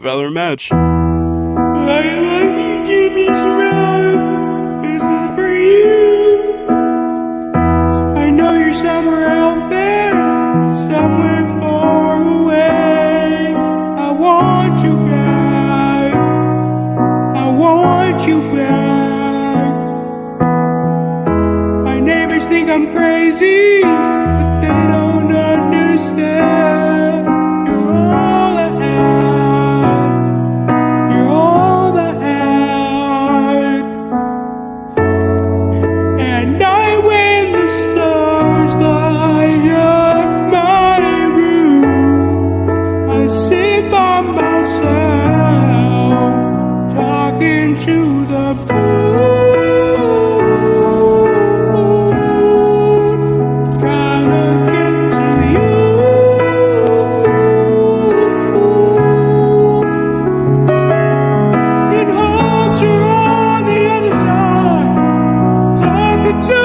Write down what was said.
better match. I like you, Jimmy Surround. This is for you. I know you're somewhere out there, somewhere far away. I want you back. I want you back. My neighbors think I'm crazy, but they don't understand. You're all I have. You're all I had. At night when the stars light up my room, I sit by myself, talking to the moon, trying to get to you. It holds you on the other side, talking to